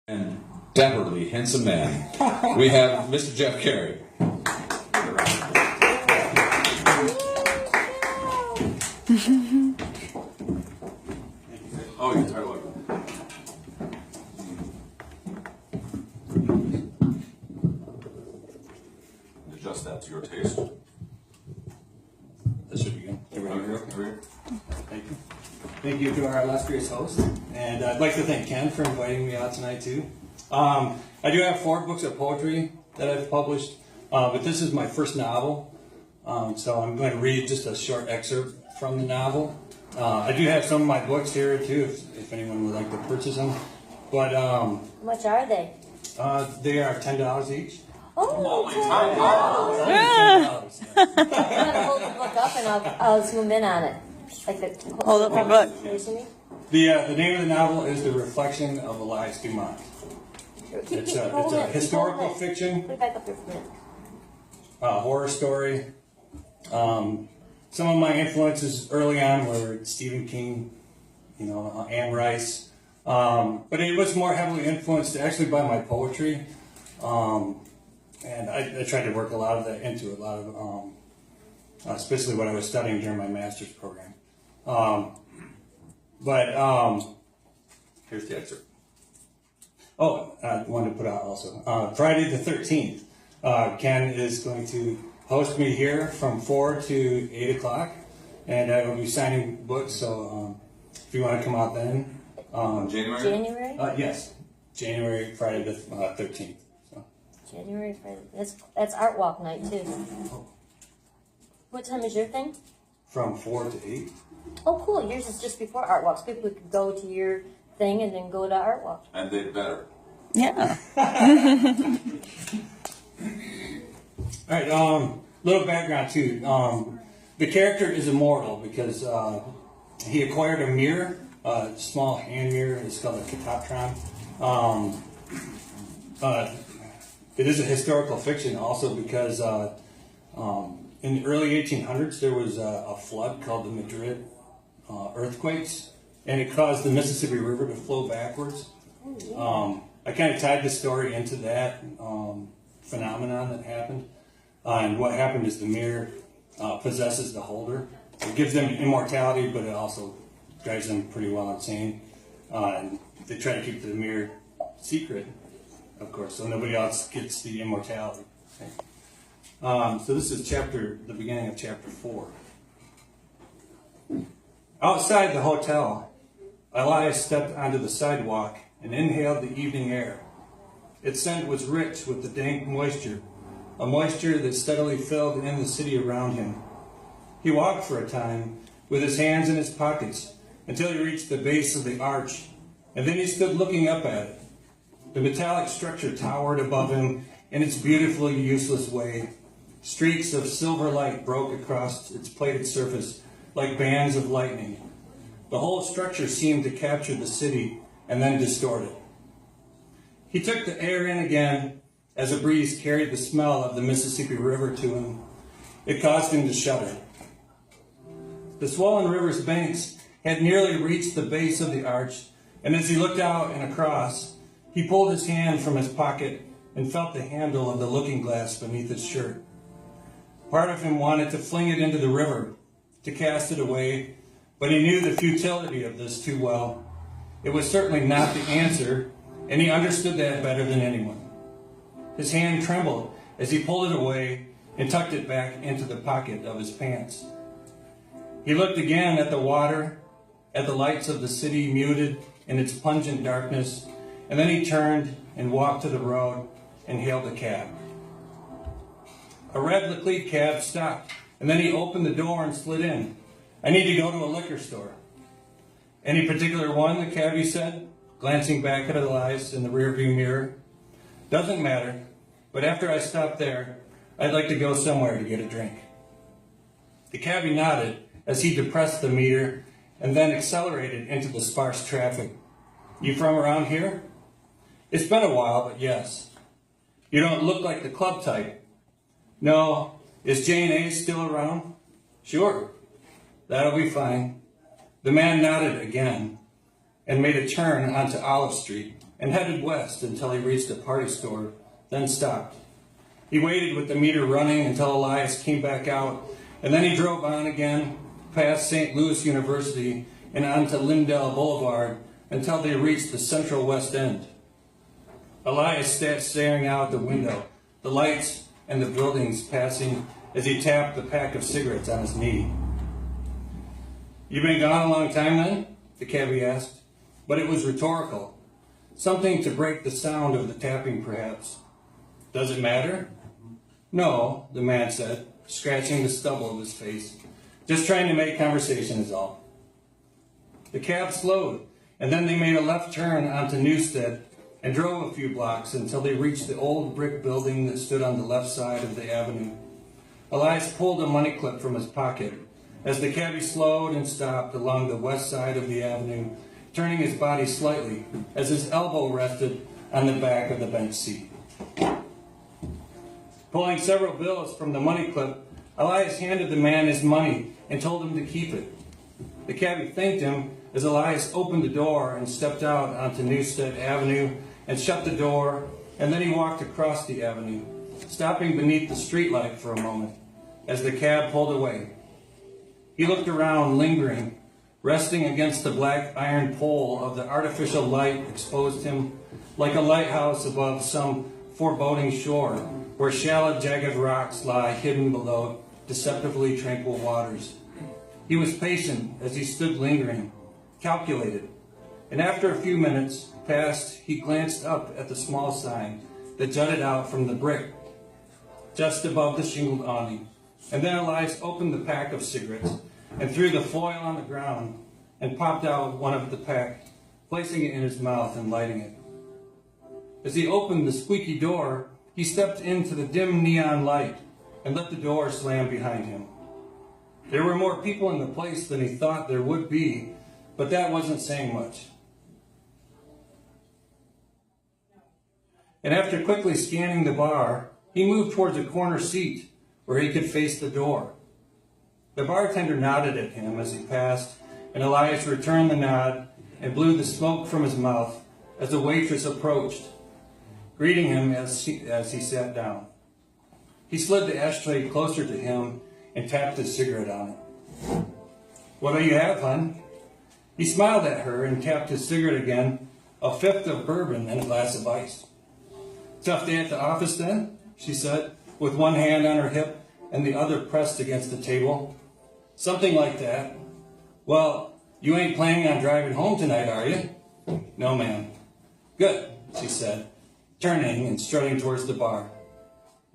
And dapperly handsome man, we have Mr. Jeff Carey. Oh, you're tired of adjust that to your taste. This should be good. Here. Thank you. Thank you to our illustrious host. And I'd like to thank Ken for inviting me out tonight, too. I do have 4 books of poetry that I've published, but this is my first novel. So I'm going to read just a short excerpt from the novel. I do have some of my books here, too, if anyone would like to purchase them. But how much are they? they are $10 each. Oh, $10. $10. I'm going to hold the book up and I'll zoom in on it. Like the, Hold up your book. The name of the novel is The Reflection of Elias Dumont. It's a historical fiction, Put it back up here for a minute. horror story. Some of my influences early on were Stephen King, Anne Rice. But it was more heavily influenced actually by my poetry. And I tried to work a lot of that into it, especially what I was studying during my master's program. Here's the excerpt. Oh, I wanted to put out also. Friday the 13th, Ken is going to host me here from 4 to 8 o'clock, and I will be signing books, so if you want to come out then. January? Yes, January, Friday the 13th. So. January, Friday. That's Art Walk night, too. What time is your thing? From 4 to 8. Oh, cool. Yours is just before Art Walk. So people could go to your thing and then go to Art Walk. And they'd better. Yeah. All right, little background too. The character is immortal because he acquired a mirror, a small hand mirror. It's called a Katatron. It is a historical fiction also because in the early 1800s there was a flood called the Madrid earthquakes, and it caused the Mississippi River to flow backwards. I kind of tied the story into that phenomenon that happened. And what happened is the mirror possesses the holder. It gives them immortality, but it also drives them pretty well insane. And they try to keep the mirror secret, of course, so nobody else gets the immortality. Okay. So this is the beginning of chapter 4. Outside the hotel, Elias stepped onto the sidewalk and inhaled the evening air. Its scent was rich with the dank moisture, a moisture that steadily filled in the city around him. He walked for a time with his hands in his pockets until he reached the base of the arch, and then he stood looking up at it. The metallic structure towered above him in its beautifully useless way. Streaks of silver light broke across its plated surface like bands of lightning. The whole structure seemed to capture the city and then distort it. He took the air in again as a breeze carried the smell of the Mississippi River to him. It caused him to shudder. The swollen river's banks had nearly reached the base of the arch, and as he looked out and across, he pulled his hand from his pocket and felt the handle of the looking glass beneath his shirt. Part of him wanted to fling it into the river, to cast it away, but he knew the futility of this too well. It was certainly not the answer, and he understood that better than anyone. His hand trembled as he pulled it away and tucked it back into the pocket of his pants. He looked again at the water, at the lights of the city muted in its pungent darkness, and then he turned and walked to the road and hailed a cab. A red Leclerc cab stopped, and then he opened the door and slid in. "I need to go to a liquor store." "Any particular one?" the cabbie said, glancing back at Elias in the rearview mirror. "Doesn't matter, but after I stop there, I'd like to go somewhere to get a drink." The cabbie nodded as he depressed the meter and then accelerated into the sparse traffic. "You from around here?" "It's been a while, but yes." "You don't look like the club type." "No. Is J&A still around?" "Sure. That'll be fine." The man nodded again and made a turn onto Olive Street and headed west until he reached a party store, then stopped. He waited with the meter running until Elias came back out, and then he drove on again past St. Louis University and onto Lindell Boulevard until they reached the central west end. Elias sat staring out the window, the lights and the buildings passing as he tapped the pack of cigarettes on his knee. "You been gone a long time then?" the cabbie asked, but it was rhetorical, something to break the sound of the tapping perhaps. "Does it matter?" "No," the man said, scratching the stubble of his face. "Just trying to make conversation is all." The cab slowed, and then they made a left turn onto Newstead and drove a few blocks until they reached the old brick building that stood on the left side of the avenue. Elias pulled a money clip from his pocket as the cabbie slowed and stopped along the west side of the avenue, turning his body slightly as his elbow rested on the back of the bench seat. Pulling several bills from the money clip, Elias handed the man his money and told him to keep it. The cabbie thanked him as Elias opened the door and stepped out onto Newstead Avenue and shut the door, and then he walked across the avenue, stopping beneath the streetlight for a moment as the cab pulled away. He looked around, lingering, resting against the black iron pole of the artificial light exposed him like a lighthouse above some foreboding shore where shallow, jagged rocks lie hidden below deceptively tranquil waters. He was patient as he stood lingering, calculated, and after a few minutes passed, he glanced up at the small sign that jutted out from the brick just above the shingled awning. And then Elias opened the pack of cigarettes and threw the foil on the ground and popped out one of the pack, placing it in his mouth and lighting it. As he opened the squeaky door, he stepped into the dim neon light and let the door slam behind him. There were more people in the place than he thought there would be, but that wasn't saying much. And after quickly scanning the bar, he moved towards a corner seat where he could face the door. The bartender nodded at him as he passed, and Elias returned the nod and blew the smoke from his mouth as a waitress approached, greeting him as he sat down. He slid the ashtray closer to him and tapped his cigarette on it. "What'll you have, hon?" He smiled at her and tapped his cigarette again, a fifth of bourbon and a glass of ice. "Tough day at the office then?" she said, with one hand on her hip and the other pressed against the table. "Something like that." "Well, you ain't planning on driving home tonight, are you?" "No, ma'am." "Good," she said, turning and strutting towards the bar.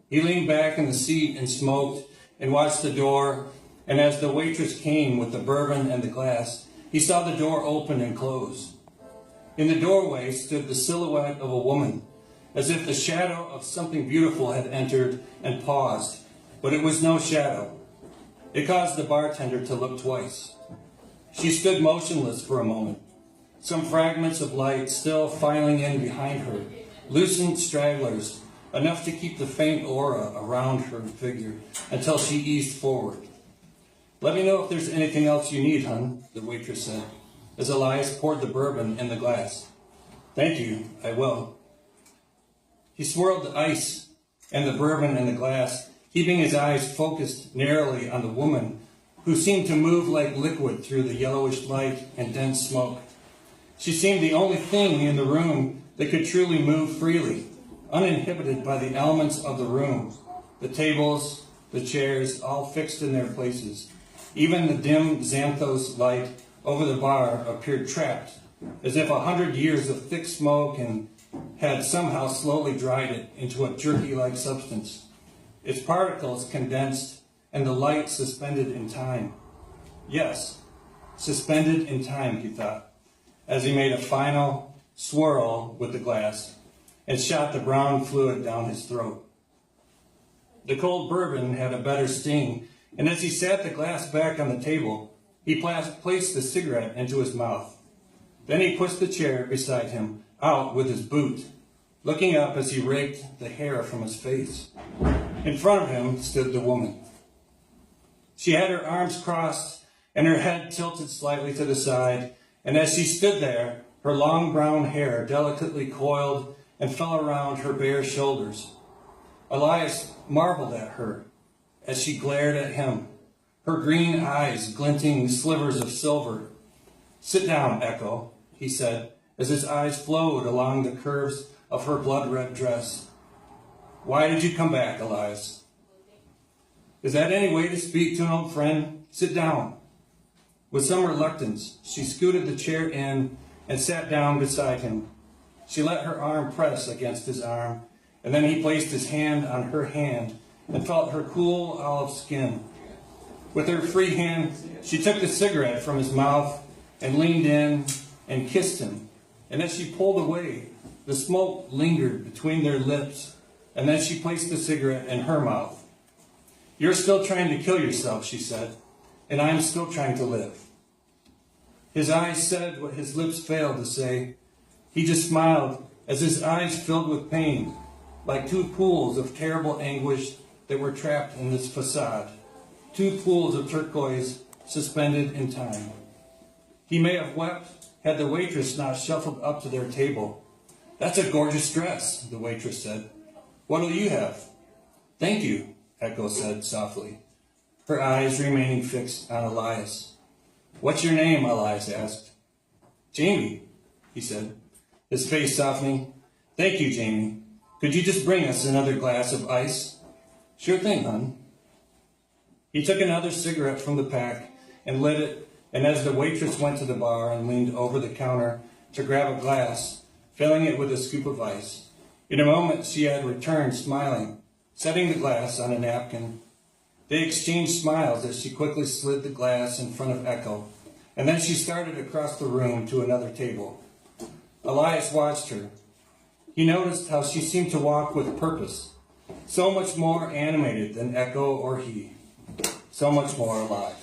He leaned back in the seat and smoked and watched the door, and as the waitress came with the bourbon and the glass, he saw the door open and close. In the doorway stood the silhouette of a woman, as if the shadow of something beautiful had entered and paused, but it was no shadow. It caused the bartender to look twice. She stood motionless for a moment, some fragments of light still filing in behind her, loosened stragglers, enough to keep the faint aura around her figure until she eased forward. "Let me know if there's anything else you need, hon," the waitress said, as Elias poured the bourbon in the glass. "Thank you, I will." He swirled the ice and the bourbon in the glass, keeping his eyes focused narrowly on the woman, who seemed to move like liquid through the yellowish light and dense smoke. She seemed the only thing in the room that could truly move freely, uninhibited by the elements of the room, the tables, the chairs, all fixed in their places. Even the dim xanthos light over the bar appeared trapped, as if 100 years of thick smoke had somehow slowly dried it into a jerky-like substance, its particles condensed and the light suspended in time. Yes, suspended in time, he thought, as he made a final swirl with the glass and shot the brown fluid down his throat. The cold bourbon had a better sting, and as he sat the glass back on the table, he placed the cigarette into his mouth. Then he pushed the chair beside him out with his boot, looking up as he raked the hair from his face. In front of him stood the woman. She had her arms crossed and her head tilted slightly to the side, and as she stood there, Her long brown hair delicately coiled and fell around her bare shoulders. Elias marveled at her as she glared at him, her green eyes glinting slivers of silver. "Sit down, Echo," he said, as his eyes flowed along the curves of her blood-red dress. "Why did you come back, Elias?" "Is that any way to speak to an old friend? Sit down." With some reluctance, she scooted the chair in and sat down beside him. She let her arm press against his arm, and then he placed his hand on her hand and felt her cool olive skin. With her free hand, she took the cigarette from his mouth and leaned in and kissed him. And as she pulled away, the smoke lingered between their lips, and then she placed the cigarette in her mouth. "You're still trying to kill yourself," she said, "and I'm still trying to live." His eyes said what his lips failed to say. He just smiled as his eyes filled with pain, like two pools of terrible anguish that were trapped in this facade, two pools of turquoise suspended in time. He may have wept had the waitress not shuffled up to their table. "That's a gorgeous dress," the waitress said. "What'll you have?" "Thank you," Echo said softly, her eyes remaining fixed on Elias. "What's your name?" Elias asked. "Jamie," he said, his face softening. "Thank you, Jamie. Could you just bring us another glass of ice?" "Sure thing, hon." He took another cigarette from the pack and lit it, and as the waitress went to the bar and leaned over the counter to grab a glass, filling it with a scoop of ice, in a moment she had returned smiling, setting the glass on a napkin. They exchanged smiles as she quickly slid the glass in front of Echo, and then she started across the room to another table. Elias watched her. He noticed how she seemed to walk with purpose, so much more animated than Echo or he, so much more alive.